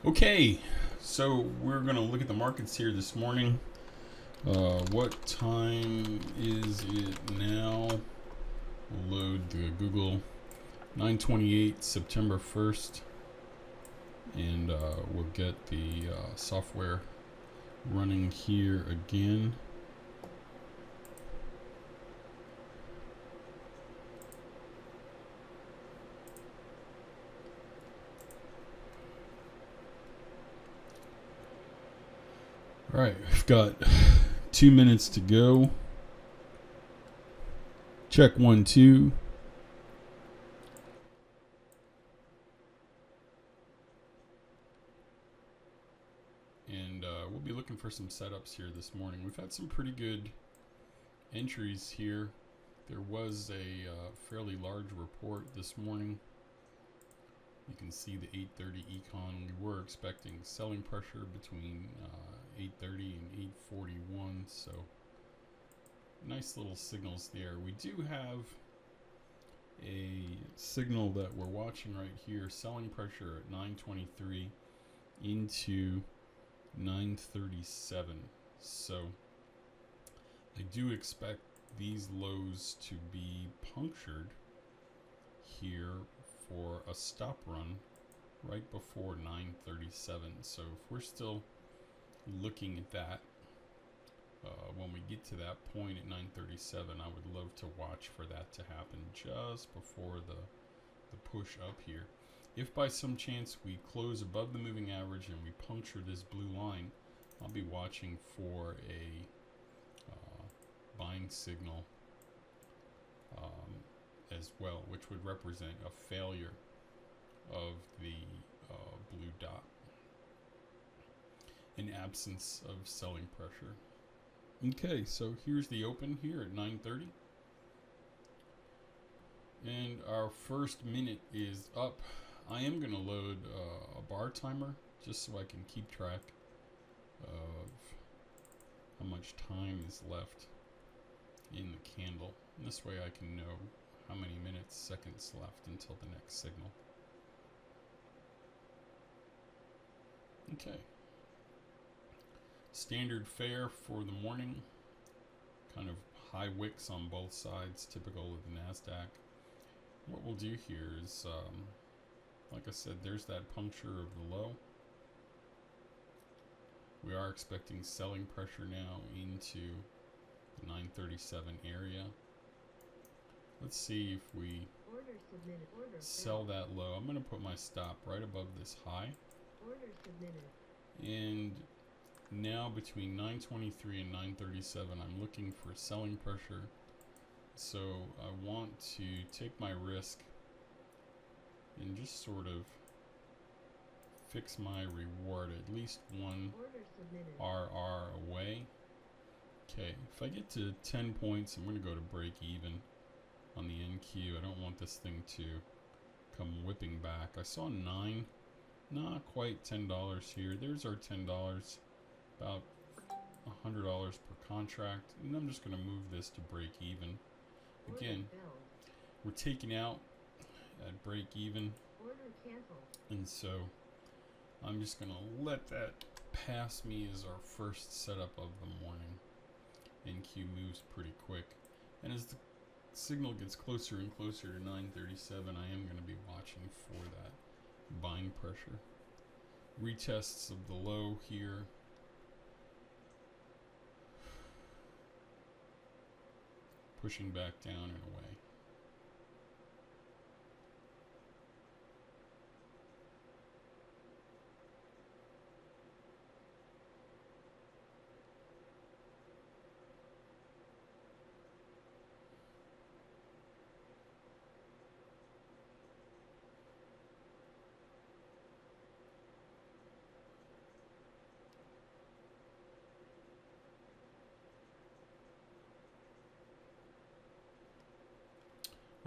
Okay, so we're going to look at the markets here this morning. What time is it now? We'll load the Google 9/28, September 1st, and we'll get the software running here again. All right, we've got 2 minutes to go. Check 1, 2. And we'll be looking for some setups here this morning. We've had some pretty good entries here. There was a fairly large report this morning. You can see the 8:30 econ. We were expecting selling pressure between 8:30 and 8:41, so nice little signals there. We do have a signal that we're watching right here, selling pressure at 9:23 into 9:37. So I do expect these lows to be punctured here for a stop run right before 9:37. So if we're still looking at that, when we get to that point at 9:37, I would love to watch for that to happen just before the push up here. If by some chance we close above the moving average and we puncture this blue line, I'll be watching for a buying signal as well, which would represent a failure of the blue dot, in absence of selling pressure. Okay, so here's the open here at 9:30. And our first minute is up. I am going to load a bar timer just so I can keep track of how much time is left in the candle. And this way I can know how many minutes, seconds left until the next signal. Okay. Standard fare for the morning. Kind of high wicks on both sides, typical of the Nasdaq. What we'll do here is, like I said, there's that puncture of the low. We are expecting selling pressure now into the 9:37 area. Let's see if we sell that low. I'm going to put my stop right above this high. And now between 9:23 and 9:37, I'm looking for selling pressure. So I want to take my risk and just sort of fix my reward at least one RR away. Okay, if I get to 10 points, I'm going to go to break even on the NQ. I don't want this thing to come whipping back. I saw 9, not quite $10 here. There's our $10, about $100 per contract, and I'm just going to move this to break even. Again, we're taking out at break even, and so I'm just going to let that pass me as our first setup of the morning. NQ moves pretty quick, and as the signal gets closer and closer to 9:37, I am going to be watching for that buying pressure. Retests of the low here. Pushing back down and away.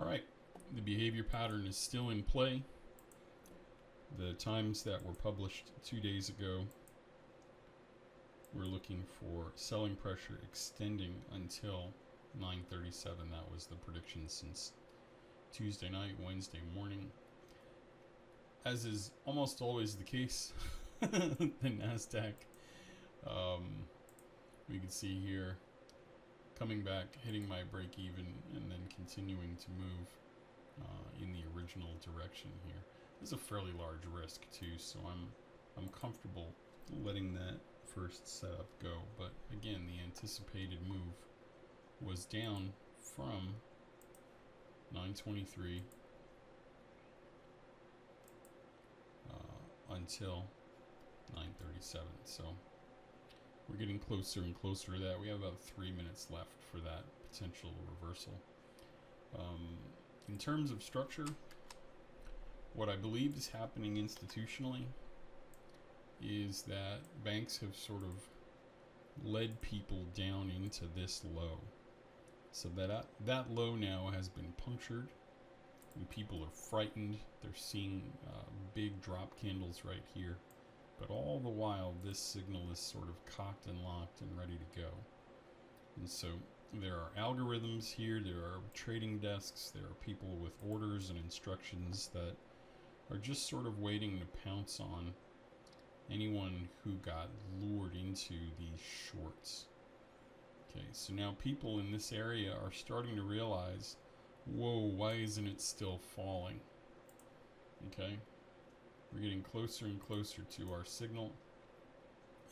All right, the behavior pattern is still in play. The times that were published 2 days ago, we're looking for selling pressure extending until 9:37. That was the prediction since Tuesday night, Wednesday morning. As is almost always the case the Nasdaq. We can see here coming back, hitting my break even, and then continuing to move in the original direction here. This is a fairly large risk too, so I'm comfortable letting that first setup go. But again, the anticipated move was down from 923 until 937. So we're getting closer and closer to that. We have about 3 minutes left for that potential reversal. In terms of structure, what I believe is happening institutionally is that banks have sort of led people down into this low. So that low now has been punctured, and people are frightened. They're seeing big drop candles right here. But all the while, this signal is sort of cocked and locked and ready to go. And so there are algorithms here, there are trading desks, there are people with orders and instructions that are just sort of waiting to pounce on anyone who got lured into these shorts. Okay, so now people in this area are starting to realize, whoa, why isn't it still falling? Okay, we're getting closer and closer to our signal.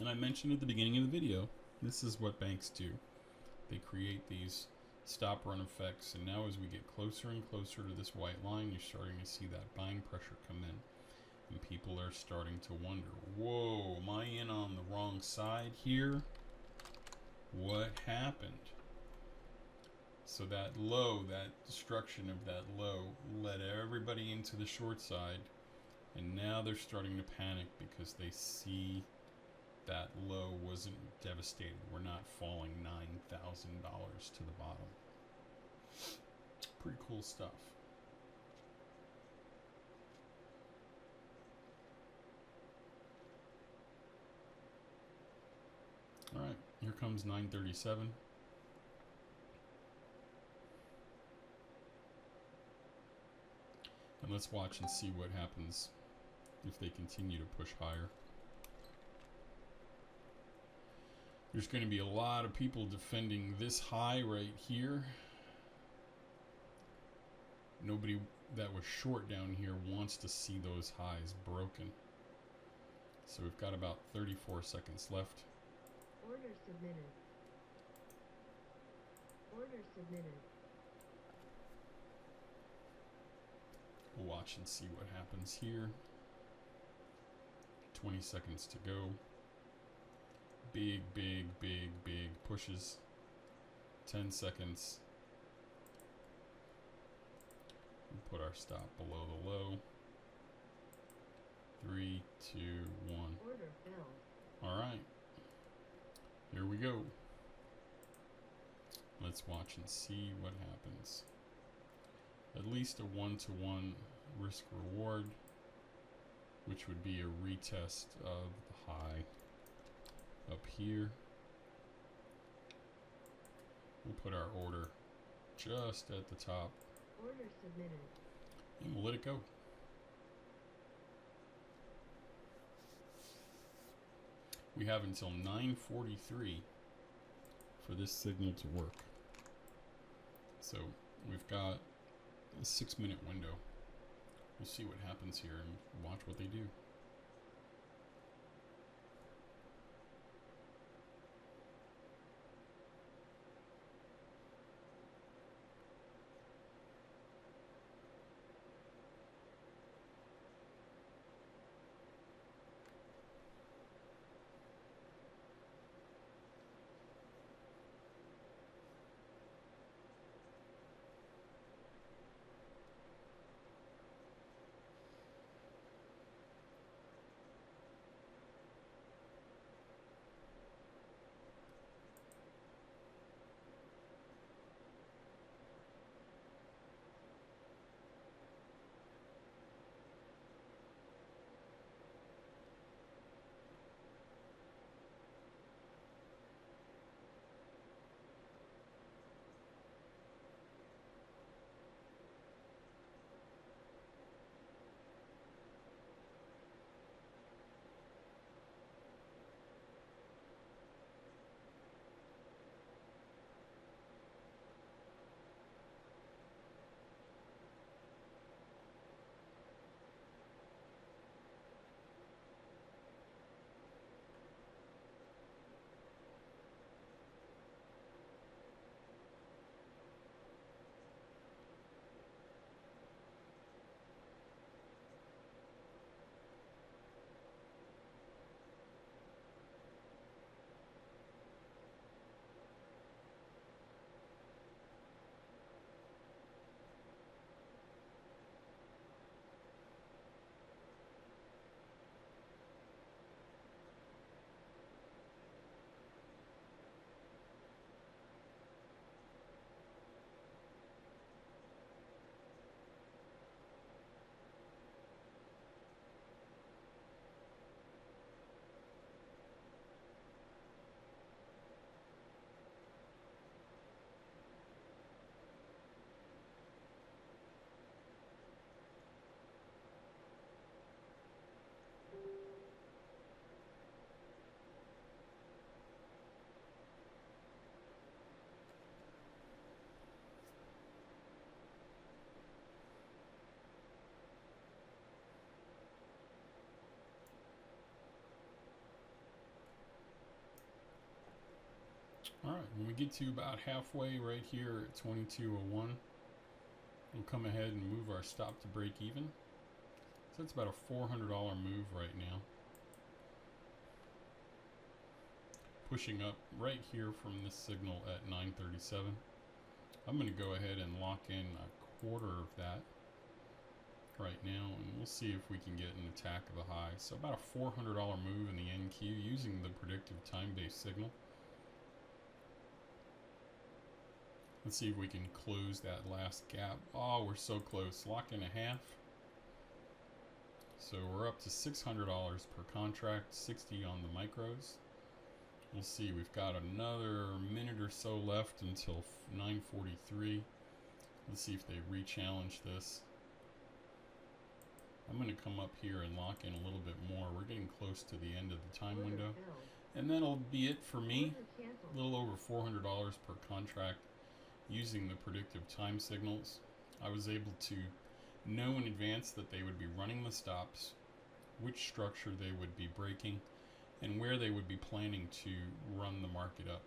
And I mentioned at the beginning of the video, this is what banks do. They create these stop run effects, and now as we get closer and closer to this white line, you're starting to see that buying pressure come in. And people are starting to wonder, whoa, am I in on the wrong side here? What happened? So that low, that destruction of that low, led everybody into the short side. And now they're starting to panic because they see that low wasn't devastated. We're not falling $9,000 to the bottom. Pretty cool stuff. All right, here comes 937. And let's watch and see what happens if they continue to push higher. There's going to be a lot of people defending this high right here. Nobody that was short down here wants to see those highs broken. So we've got about 34 seconds left. Order submitted. Order submitted. We'll watch and see what happens here. 20 seconds to go. Big, big, big, big pushes. 10 seconds. We'll put our stop below the low. 3, 2, 1. Order filled. All right. Here we go. Let's watch and see what happens. At least a 1-to-1 risk reward, which would be a retest of the high up here. We'll put our order just at the top. Order submitted. And we'll let it go. We have until 9:43 for this signal to work. So we've got a 6-minute window. We'll see what happens here and watch what they do. Alright, when we get to about halfway right here at 22.01, we'll come ahead and move our stop to break even. So that's about a $400 move right now. Pushing up right here from this signal at 937. I'm going to go ahead and lock in a quarter of that right now, and we'll see if we can get an attack of the high. So about a $400 move in the NQ using the predictive time-based signal. Let's see if we can close that last gap. Oh, we're so close. Lock in a half. So we're up to $600 per contract, 60 on the micros. We'll see. We've got another minute or so left until 9:43. Let's see if they re-challenge this. I'm going to come up here and lock in a little bit more. We're getting close to the end of the time window. And that'll be it for me. A little over $400 per contract using the predictive time signals. I was able to know in advance that they would be running the stops, which structure they would be breaking, and where they would be planning to run the market up.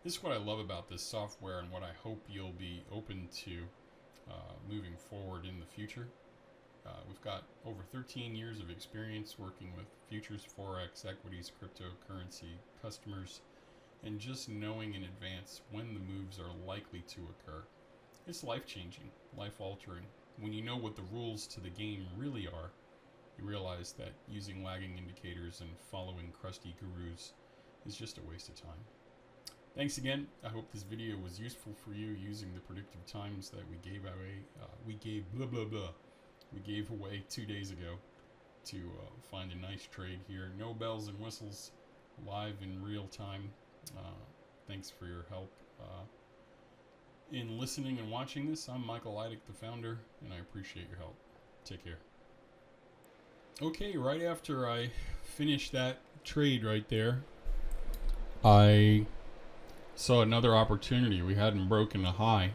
This is what I love about this software and what I hope you'll be open to moving forward in the future. We've got over 13 years of experience working with futures, forex, equities, cryptocurrency customers, and just knowing in advance when the moves are likely to occur. It's life-changing, life-altering. When you know what the rules to the game really are, you realize that using lagging indicators and following crusty gurus is just a waste of time. Thanks again. I hope this video was useful for you using the predictive times that we gave away. We gave away 2 days ago to find a nice trade here. No bells and whistles, live in real time. Thanks for your help in listening and watching this. I'm Michael Lydick, the founder, and I appreciate your help. Take care. Okay, right after I finished that trade right there, I saw another opportunity. We hadn't broken a high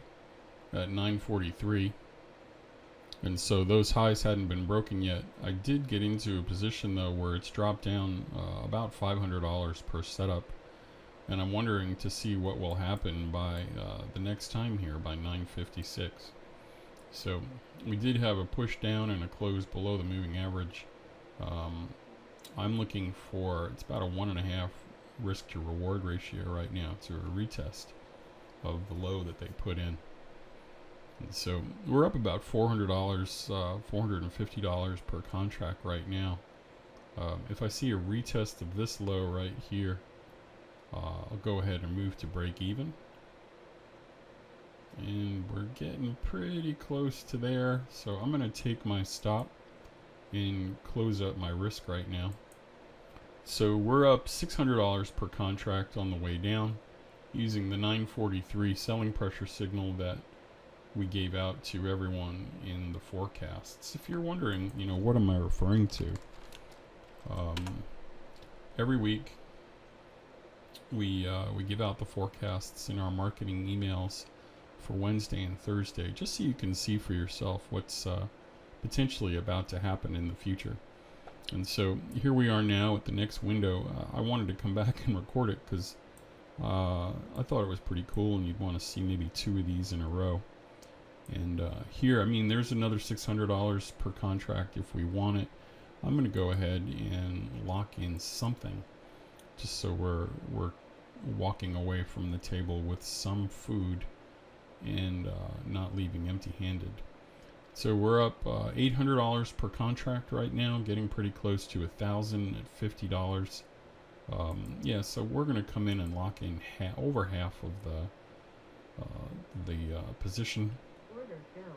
at 9:43. And so those highs hadn't been broken yet. I did get into a position though where it's dropped down about $500 per setup. And I'm wondering to see what will happen by the next time here by 9:56. So we did have a push down and a close below the moving average. I'm looking for, it's about a 1.5 risk to reward ratio right now to a retest of the low that they put in. And so we're up about $400, $450 per contract right now. If I see a retest of this low right here, I'll go ahead and move to break even. And we're getting pretty close to there. So I'm going to take my stop and close up my risk right now. So we're up $600 per contract on the way down using the 943 selling pressure signal that we gave out to everyone in the forecasts. If you're wondering, what am I referring to? Every week we give out the forecasts in our marketing emails for Wednesday and Thursday, just so you can see for yourself what's potentially about to happen in the future. And so here we are now at the next window. I wanted to come back and record it because I thought it was pretty cool, and you'd want to see maybe 2 of these in a row. And here, there's another $600 per contract if we want it. I'm going to go ahead and lock in something just so we're walking away from the table with some food and not leaving empty-handed. So we're up $800 per contract right now, getting pretty close to $1,000 at $50. Yeah, so we're going to come in and lock in over half of the position.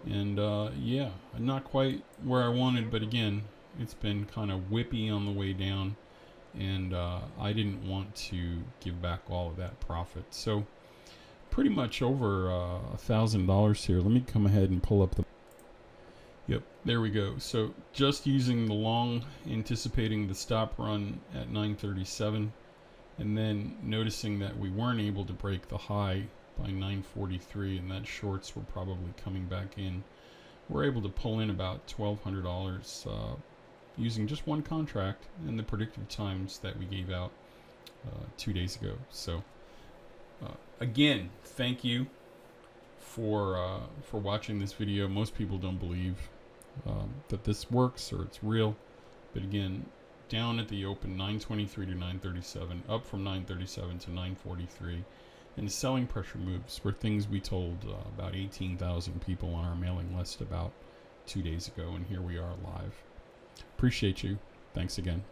And yeah, not quite where I wanted, but again, it's been kind of whippy on the way down, and I didn't want to give back all of that profit. So pretty much over $1,000 here. Let me come ahead and pull up the... Yep, there we go. So just using the long, anticipating the stop run at 937, and then noticing that we weren't able to break the high by 943, and that shorts were probably coming back in. We're able to pull in about $1,200 using just one contract and the predictive times that we gave out 2 days ago. So Again, thank you for watching this video. Most people don't believe that this works or it's real, but again, down at the open 923 to 937, up from 937 to 943, and selling pressure moves were things we told about 18,000 people on our mailing list about 2 days ago, and here we are live. Appreciate you. Thanks again.